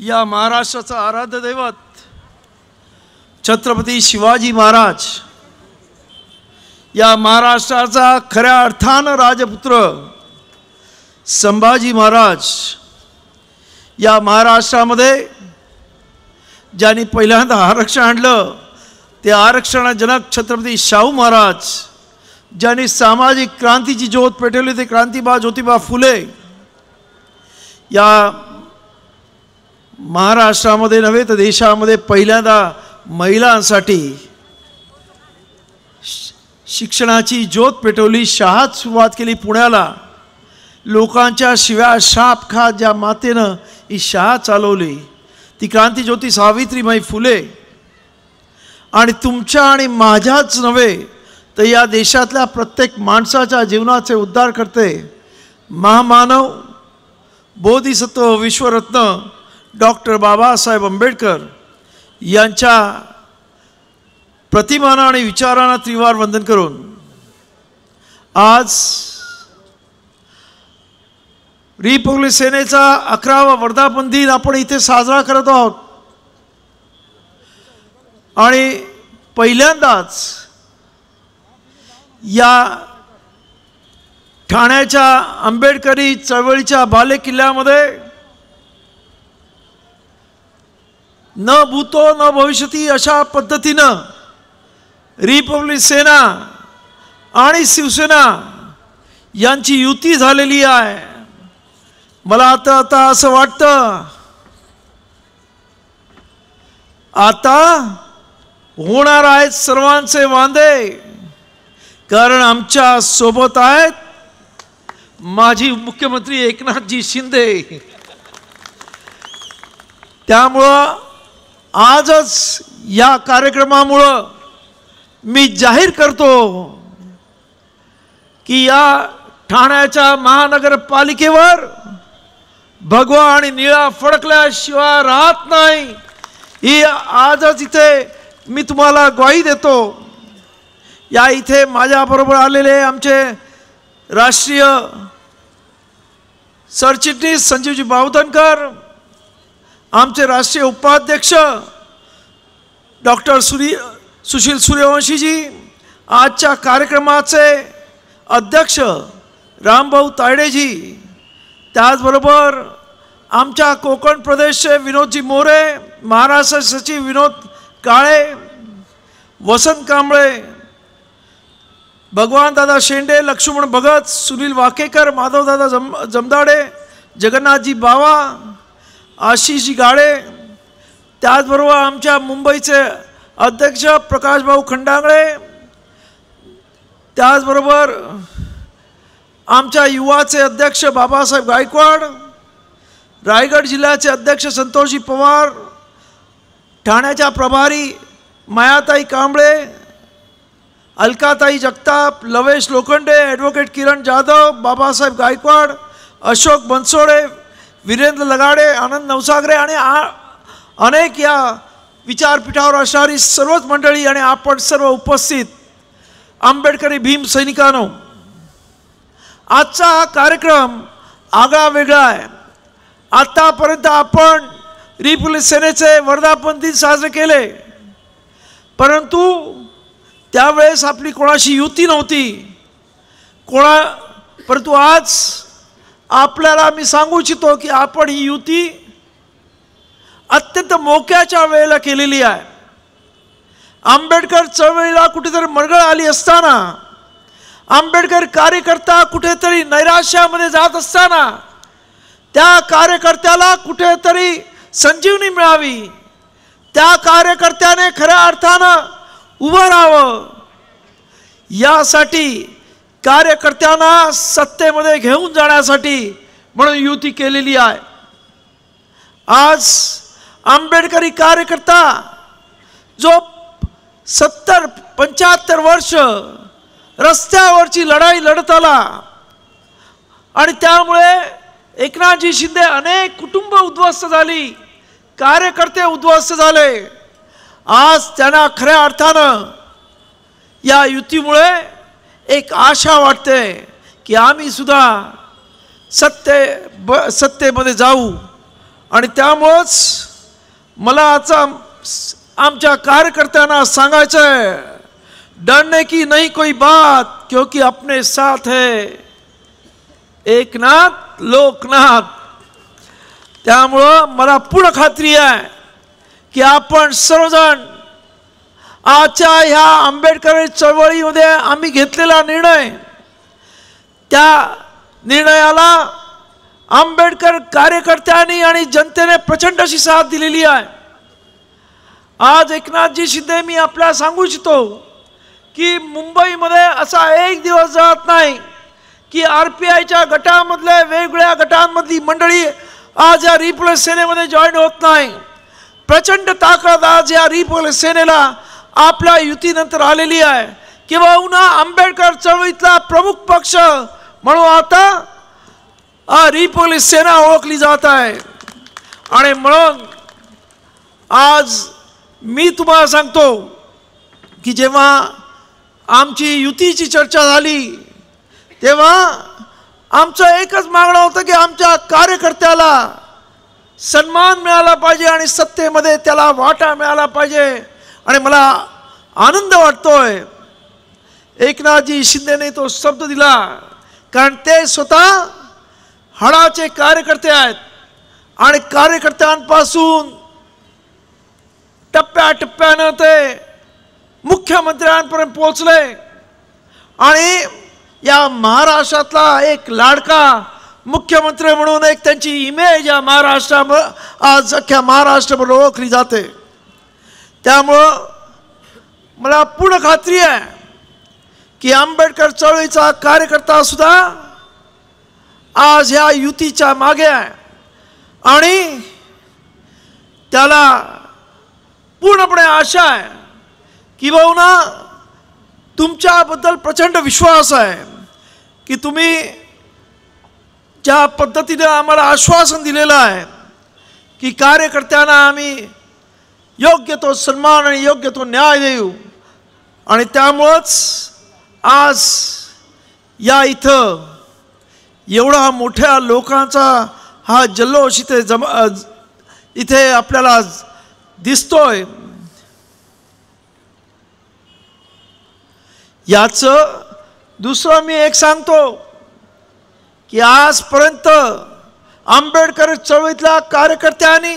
या महाराष्ट्राचा आराध्य दैवत छत्रपती शिवाजी महाराज, या महाराष्ट्राचा खऱ्या अर्थानं राजपुत्र संभाजी महाराज, या महाराष्ट्रामध्ये ज्यांनी पहिल्यांदा आरक्षण आणलं ते आरक्षणजनक छत्रपती शाहू महाराज, ज्यांनी सामाजिक क्रांतीची ज्योत पेटवली ते क्रांतिबा ज्योतिबा फुले, या महाराष्ट्रामध्ये नव्हे तर देशामध्ये पहिल्यांदा महिलांसाठी शिक्षणाची ज्योत पेटवली, शाळात सुरुवात केली पुण्याला, लोकांच्या शिव्या शाप खात ज्या मातेनं ही शाळा चालवली ती क्रांतिज्योती सावित्रीबाई फुले. आणि तुमच्या आणि माझ्याच नव्हे तर या देशातल्या प्रत्येक माणसाच्या जीवनाचे उद्धार करते महामानव बोधिसत्व विश्वरत्न डॉक्टर बाबासाहेब आंबेडकर यांच्या प्रतिमानं आणि विचारांना त्रिवार वंदन करून आज रिपब्लिक सेनेचा 11वा वर्धापन दिन आपण इथे साजरा करत आहोत. आणि पहिल्यांदाच या ठाण्याच्या आंबेडकरी चळवळीच्या बालेकिल्ल्यामध्ये न भूतो न भविष्यती अशा पद्धतीनं रिपब्लिक सेना आणि शिवसेना यांची युती झालेली आहे. मला आता असं वाटतं आता होणार आहेत सर्वांचे वांदे, कारण आमच्या सोबत आहेत माजी मुख्यमंत्री एकनाथजी शिंदे. त्यामुळं आजच या कार्यक्रमामुळं मी जाहीर करतो की या ठाण्याच्या महानगरपालिकेवर भगवा आणि निळा फडकल्याशिवाय राहत नाही, ही आजच इथे मी तुम्हाला ग्वाही देतो. या इथे माझ्याबरोबर आलेले आमचे राष्ट्रीय सरचिटणीस संजीवजी बावधनकर, आमचे राष्ट्रीय उपाध्यक्ष डॉक्टर सुशील सूर्यवंशीजी, आजच्या कार्यक्रमाचे अध्यक्ष रामभाऊ तायडेजी, त्याचबरोबर आमच्या कोकण प्रदेशचे विनोदजी मोरे, महाराष्ट्र सचिव विनोद काळे, वसंत कांबळे, भगवानदादा शेंडे, लक्ष्मण भगत, सुनील वाकेकर, माधवदादा जमदाडे, जगन्नाथजी बावा, आशिषजी गाडे, त्याचबरोबर आमच्या मुंबईचे अध्यक्ष प्रकाशभाऊ खंडागळे, त्याचबरोबर आमच्या युवाचे अध्यक्ष बाबासाहेब गायकवाड, रायगड जिल्ह्याचे अध्यक्ष संतोषजी पवार, ठाण्याच्या प्रभारी मायाताई कांबळे, अलकाताई जगताप, लवेश लोखंडे, ॲडव्होकेट किरण जाधव, बाबासाहेब गायकवाड, अशोक बनसोडे, वीरेंद्र लगाडे, आनंद नवसागरे आणि अनेक या विचारपीठावर असणारी सर्वच मंडळी आणि आपण सर्व उपस्थित आंबेडकरी भीम सैनिकांनो, आजचा हा कार्यक्रम आगळा वेगळा आहे. आतापर्यंत आपण रिपब्लिक सेनेचे वर्धापन दिन साजरे केले, परंतु त्यावेळेस आपली कोणाशी युती नव्हती, परंतु आज आपल्याला मी सांगू इच्छितो की आपण ही युती अत्यंत मोक्याच्या वेळेला केलेली आहे. आंबेडकर चळवळीला कुठेतरी मरगळ आली असताना, आंबेडकर कार्यकर्ता कुठेतरी नैराश्यामध्ये जात असताना, त्या कार्यकर्त्याला कुठेतरी संजीवनी मिळावी, त्या कार्यकर्त्याने खऱ्या अर्थानं उभं राहावं, यासाठी कार्यकर्त्यांना सत्तेमध्ये घेऊन जाण्यासाठी म्हणून युती केलेली आहे. आज आंबेडकरी कार्यकर्ता जो 70-75 वर्ष रस्त्यावरची लढाई लढत आला आणि त्यामुळे एकनाथजी शिंदे अनेक कुटुंब उद्ध्वस्त झाली, कार्यकर्ते उद्ध्वस्त झाले. आज त्यांना खऱ्या अर्थानं या युतीमुळे एक आशा वाटते की आम्ही सुद्धा सत्तेमध्ये जाऊ आणि त्यामुळेच मला आता आमच्या कार्यकर्त्यांना सांगायचं आहे, डरने की नहीं कोई बात, क्योंकि अपने साथ है एकनाथ लोकनाथ. त्यामुळं मला पूर्ण खात्री आहे की आपण सर्वजण आजच्या ह्या आंबेडकर चळवळीमध्ये आम्ही घेतलेला निर्णय, त्या निर्णयाला आंबेडकर कार्यकर्त्यांनी आणि जनतेने प्रचंड अशी साथ दिलेली आहे. आज एकनाथजी शिंदे, मी आपल्याला सांगू इच्छितो की मुंबईमध्ये असा एक दिवस जात नाही की RPIच्या गटामधले वेगवेगळ्या गटांमधली मंडळी आज या रिपब्लिक सेनेमध्ये जॉईन होत नाही. प्रचंड ताकद आज या रिपब्लिक सेनेला आपल्या युतीनंतर आलेली आहे. किंवा आंबेडकर चळवळीतला प्रमुख पक्ष म्हणून आता रिपब्लिक सेना ओळखली जात आहे. आणि म्हणून आज मी तुम्हाला सांगतो की जेव्हा आमची युतीची चर्चा झाली तेव्हा आमचं एकच मागणं होतं की आमच्या कार्यकर्त्याला सन्मान मिळाला पाहिजे आणि सत्तेमध्ये त्याला वाटा मिळाला पाहिजे. आणि मला आनंद वाटतोय एकनाथजी शिंदेने तो शब्द दिला, कारण ते स्वतः हाडाचे कार्यकर्ते आहेत आणि कार्यकर्त्यांपासून टप्प्याटप्प्यानं ते मुख्यमंत्र्यांपर्यंत पोहोचले आणि या महाराष्ट्रातला एक लाडका मुख्यमंत्री म्हणून एक त्यांची इमेज या आज अख्ख्या महाराष्ट्रभर ओळखली जाते. त्यामुळं मला पूर्ण खात्री आहे की आंबेडकर चळवळीचा कार्यकर्ता सुद्धा आज ह्या युतीच्या मागे आहे आणि त्याला पूर्णपणे आशा आहे की भाऊना तुमच्याबद्दल प्रचंड विश्वास आहे की तुम्ही ज्या पद्धतीने आम्हाला आश्वासन दिलेलं आहे की कार्यकर्त्यांना आम्ही योग्य तो सन्मान आणि योग्य तो न्याय देऊ. आणि त्यामुळंच आज या इथं एवढा मोठ्या लोकांचा हा जल्लोष इथे आपल्याला दिसतोय. याचं दुसरं मी एक सांगतो की आजपर्यंत आंबेडकर चळवळीतल्या कार्यकर्त्यांनी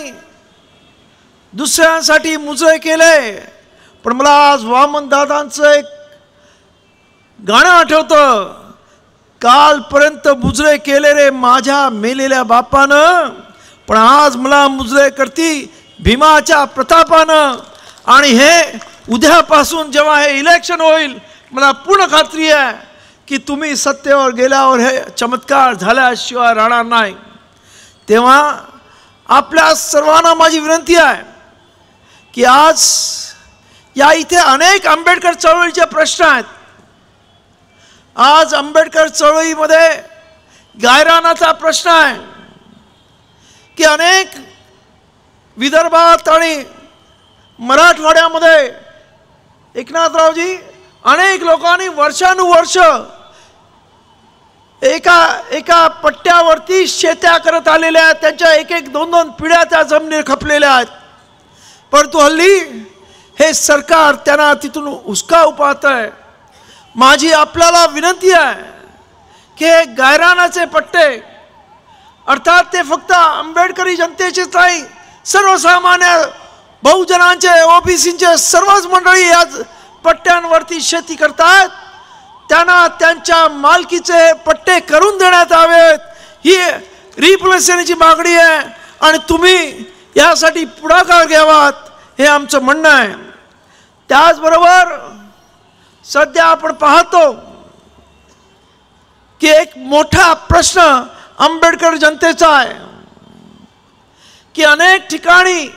दुसऱ्यांसाठी मुजरे केले, पण मला आज वामन दादांचं एक गाणं आठवतं, कालपर्यंत मुजरे केले रे माझ्या मेलेल्या बापानं, पण आज मला मुजरे करती भीमाच्या प्रतापानं. आणि हे उद्यापासून जेव्हा हे इलेक्शन होईल मला पूर्ण खात्री आहे की तुम्ही सत्तेवर गेल्यावर हे चमत्कार झाल्याशिवाय राहणार नाही. तेव्हा आपल्या सर्वांना माझी विनंती आहे की आज या इथे अनेक आंबेडकर चळवळीचे प्रश्न आहेत. आज आंबेडकर चळवळीमध्ये गायरानाचा प्रश्न आहे की अनेक विदर्भात आणि मराठवाड्यामध्ये एकनाथरावजी अनेक लोकांनी वर्षानुवर्ष एका पट्ट्यावरती शेत्या करत आलेल्या आहेत. त्यांच्या एक एक दोन दोन पिढ्या त्या जमिनीवर खपलेल्या आहेत. परंतु हल्ली हे सरकार त्यांना तिथून हुसकावू पाहत आहे. माझी आपल्याला विनंती आहे की हे गायरानाचे पट्टे अर्थात ते फक्त आंबेडकरी जनतेचेच नाही, सर्वसामान्य बहुजनांचे OBCचे सर्वच मंडळी या पट्ट्यांवरती शेती करतात. त्यांना त्यांच्या मालकीचे पट्टे करून देण्यात यावेत ही रिपब्लिक सेनेची मागणी आहे आणि तुम्ही यासाठी पुढाकार घ्यावात हे आमचं म्हणणं आहे. त्याचबरोबर सध्या आपण पाहतो की एक मोठा प्रश्न आंबेडकर जनतेचा आहे की अनेक ठिकाणी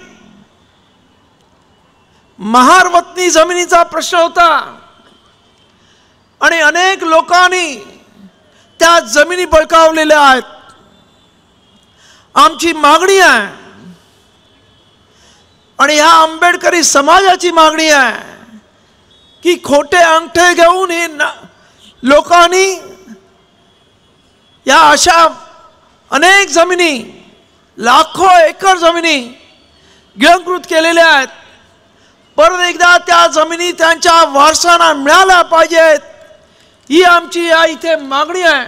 महारवतनी जमिनीचा प्रश्न होता आणि अनेक लोकांनी त्या जमिनी बळकावलेल्या आहेत. आमची मागणी आहे आणि ह्या आंबेडकरी समाजाची मागणी आहे की खोटे अंगठे घेऊन ही लोकांनी या अशा अनेक जमिनी लाखो एकर जमिनी गिळंकृत केलेल्या आहेत. परत एकदा त्या जमिनी त्यांच्या वारसांना मिळाल्या पाहिजेत, ही आमची या इथे मागणी आहे.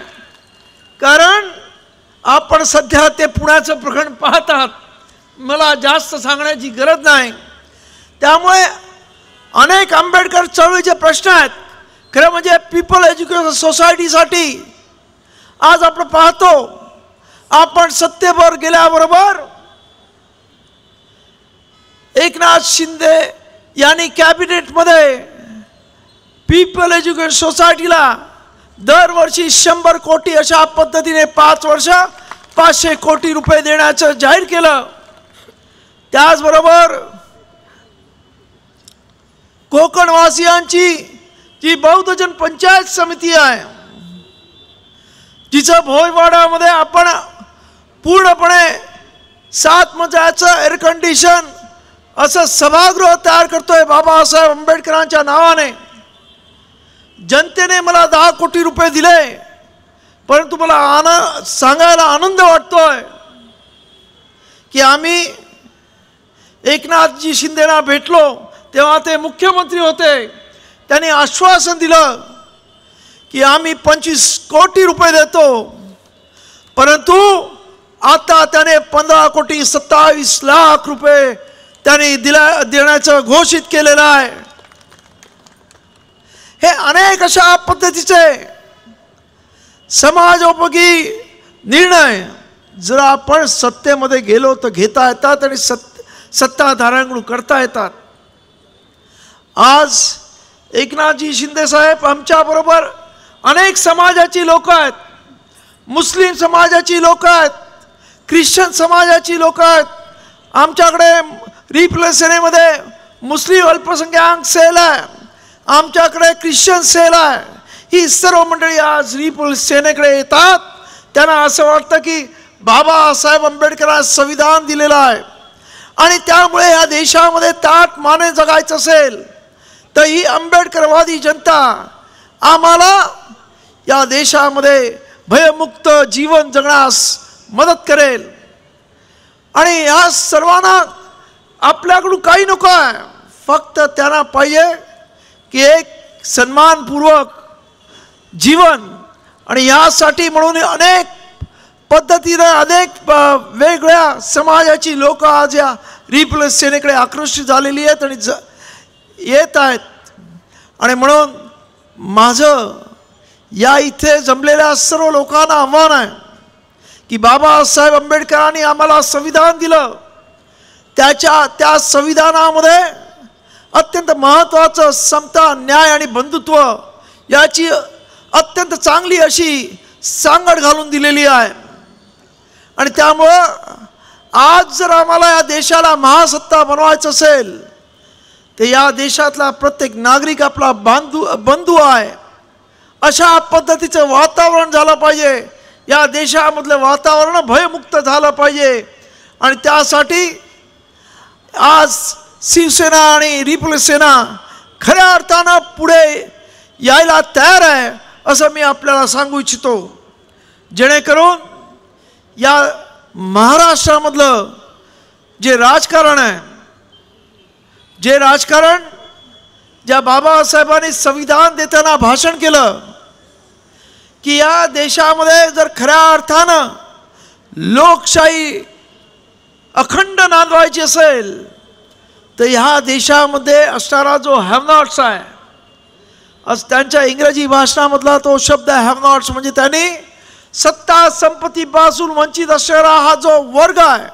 कारण आपण सध्या ते पुण्याचं प्रकरण पाहतात, मला जास्त सांगण्याची गरज नाही. त्यामुळे अनेक आंबेडकर चळवळीचे प्रश्न आहेत. खरं म्हणजे पीपल एज्युकेशन सोसायटीसाठी आज आपण पाहतो, आपण सत्तेवर गेल्याबरोबर एकनाथ शिंदे यांनी कॅबिनेटमध्ये पीपल एज्युकेशन सोसायटीला दरवर्षी 100 कोटी अशा पद्धतीने 5 वर्ष 500 कोटी रुपये देण्याचं जाहीर केलं. त्याचबरोबर कोकणवासियांची जी बहुजन पंचायत समिती आहे, जिचं भोईवाड्यामध्ये आपण पूर्णपणे 7 मजल्याचं एअर कंडिशन असं सभागृह तयार करतोय बाबासाहेब आंबेडकरांच्या नावाने. जनतेने मला 10 कोटी रुपये दिले, परंतु मला सांगायला आनंद वाटतोय की आम्ही एकनाथजी शिंदेना भेटलो तेव्हा ते मुख्यमंत्री होते. त्यांनी आश्वासन दिलं की आम्ही 25 कोटी रुपये देतो, परंतु आता त्याने 15 कोटी 27 लाख रुपये त्यांनी देण्याचं घोषित केलेलं आहे. हे अनेक अशा पद्धतीचे समाजोपयोगी निर्णय जर आपण सत्तेमध्ये गेलो तर घेता येतात आणि सत्ताधाऱ्यांकडून करता येतात. आज एकनाथजी शिंदे साहेब आमच्याबरोबर अनेक समाजाची लोक आहेत, मुस्लिम समाजाची लोक आहेत, ख्रिश्चन समाजाची लोक आहेत. आमच्याकडे रिपब्लिकन सेनेमध्ये मुस्लिम अल्पसंख्याक सेल आहे, आमच्याकडे ख्रिश्चन सेल आहे. ही सर्व मंडळी आज रिपब्लिकन सेनेकडे येतात. त्यांना असं वाटतं की बाबासाहेब आंबेडकरांनी संविधान दिलेलं आहे आणि त्यामुळे या देशामध्ये ताठ माने जगायचं असेल तर ही आंबेडकरवादी जनता आम्हाला या देशामध्ये भयमुक्त जीवन जगण्यास मदत करेल. आणि या सर्वांना आपल्याकडून काही नको आहे, फक्त त्यांना पाहिजे की एक सन्मानपूर्वक जीवन. आणि यासाठी म्हणून अनेक पद्धतीने अनेक वेगळ्या समाजाची लोक आज या रिपब्लिकन सेनेकडे आकर्षित झालेली आहेत आणि येत आहेत. आणि म्हणून माझं या इथे जमलेल्या सर्व लोकांना आव्हान आहे की बाबासाहेब आंबेडकरांनी आम्हाला संविधान दिलं, त्या संविधानामध्ये अत्यंत महत्त्वाचं समता, न्याय आणि बंधुत्व याची अत्यंत चांगली अशी सांगड घालून दिलेली आहे. आणि त्यामुळं आज जर आम्हाला या देशाला महासत्ता बनवायचं असेल तर या देशातला प्रत्येक नागरिक आपला बंधू आहे. अशा पद्धतीचं वातावरण झालं पाहिजे. या देशामधलं वातावरण भयमुक्त झालं पाहिजे. आणि त्यासाठी आज शिवसेना आणि रिपब्लिकन सेना खऱ्या अर्थानं पुढे यायला तयार आहे असं मी आपल्याला सांगू इच्छितो. जेणेकरून या महाराष्ट्रामधलं जे राजकारण आहे, जे राजकारण ज्या बाबासाहेबांनी संविधान देताना भाषण केलं की या देशामध्ये जर खऱ्या अर्थानं लोकशाही अखंड नांदवायची असेल तर ह्या देशामध्ये असणारा जो हॅव नॉट्स आहे, आज त्यांच्या इंग्रजी भाषणामधला तो शब्द हॅव नॉट्स म्हणजे त्यांनी सत्ता संपत्तीपासून वंचित असणारा हा जो वर्ग आहे,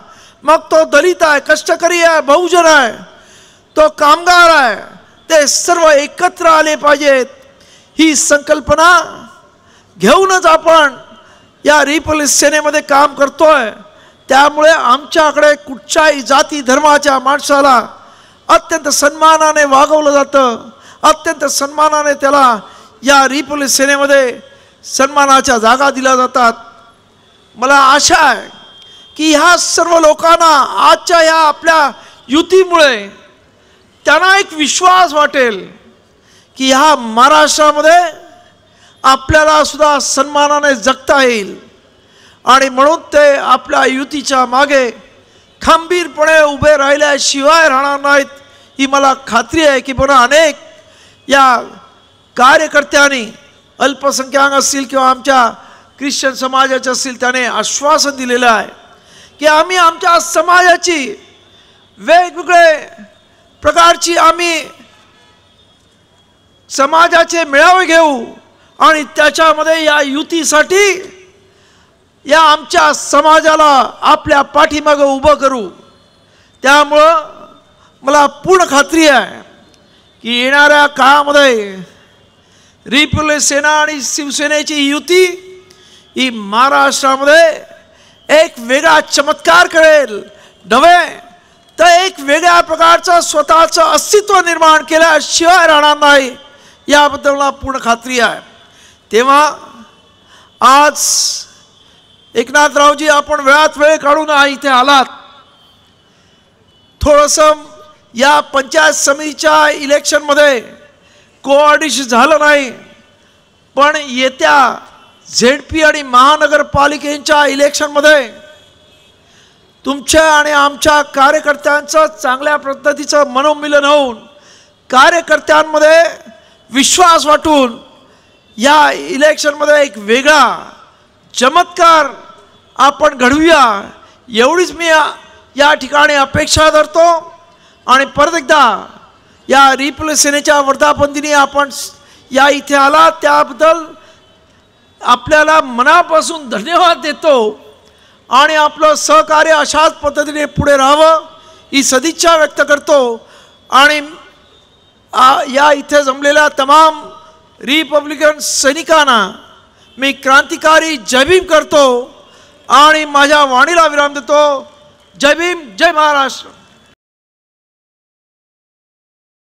मग तो दलित आहे, कष्टकरी आहे, बहुजन आहे, तो कामगार आहे, ते सर्व एकत्र आले पाहिजेत. ही संकल्पना घेऊनच आपण या रिपब्लिकन सेनेमध्ये काम करतोय. त्यामुळे आमच्याकडे कुठच्याही जाती धर्माच्या माणसाला अत्यंत सन्मानाने वागवलं जातं, अत्यंत सन्मानाने त्याला या रिपब्लिकन सेनेमध्ये सन्मानाच्या जागा दिल्या जातात. मला आशा आहे की ह्या सर्व लोकांना आजच्या ह्या आपल्या युतीमुळे त्यांना एक विश्वास वाटेल की ह्या महाराष्ट्रामध्ये आपल्याला सुद्धा सन्मानाने जगता येईल. आणि म्हणून ते आपल्या युतीच्या मागे खंबीरपणे उभे राहिल्याशिवाय राहणार नाहीत ही मला खात्री आहे की पुन्हा अनेक या कार्यकर्त्यांनी अल्पसंख्याक असतील किंवा आमच्या ख्रिश्चन समाजाचे असतील त्याने आश्वासन दिलेलं आहे की आम्ही आमच्या समाजाची वेगवेगळे प्रकारची आम्ही समाजाचे मेळावे घेऊ आणि त्याच्यामध्ये या युतीसाठी या आमच्या समाजाला आपल्या पाठीमागे उभं करू। त्यामुळं मला पूर्ण खात्री आहे की येणाऱ्या काळामध्ये रिपब्लिकन सेना आणि शिवसेनेची युती ही महाराष्ट्रामध्ये एक वेगळा चमत्कार करेल, नव्हे तर एक वेगळ्या प्रकारचं स्वतःचं अस्तित्व निर्माण केल्याशिवाय राहणार नाही याबद्दल मला पूर्ण खात्री आहे। तेव्हा आज एकनाथरावजी आपण वेळात वेळ काढून इथे आलात। थोडंसं या पंचायत समितीच्या इलेक्शनमध्ये कोऑर्डिनेशन झालं नाही, पण येत्या झेडपी आणि महानगरपालिकेच्या इलेक्शनमध्ये तुमच्या आणि आमच्या कार्यकर्त्यांचं चांगल्या पद्धतीचं मनोमिलन होऊन कार्यकर्त्यांमध्ये विश्वास वाटून या इलेक्शनमध्ये एक वेगळा चमत्कार आपण घडवूया एवढीच मी या ठिकाणी अपेक्षा धरतो। आणि परत एकदा या रिपब्लिकन सेनेच्या वर्धापन दिनी आपण या इथे आला त्याबद्दल आपल्याला मनापासून धन्यवाद देतो आणि आपलं सहकार्य अशाच पद्धतीने पुढे राहावं ही सदिच्छा व्यक्त करतो। आणि या इथे जमलेल्या तमाम रिपब्लिकन सैनिकांना मी क्रांतिकारी जय भीम करतो आणि माझ्या वाणीला विराम देतो। जय भीम, जय महाराष्ट्र।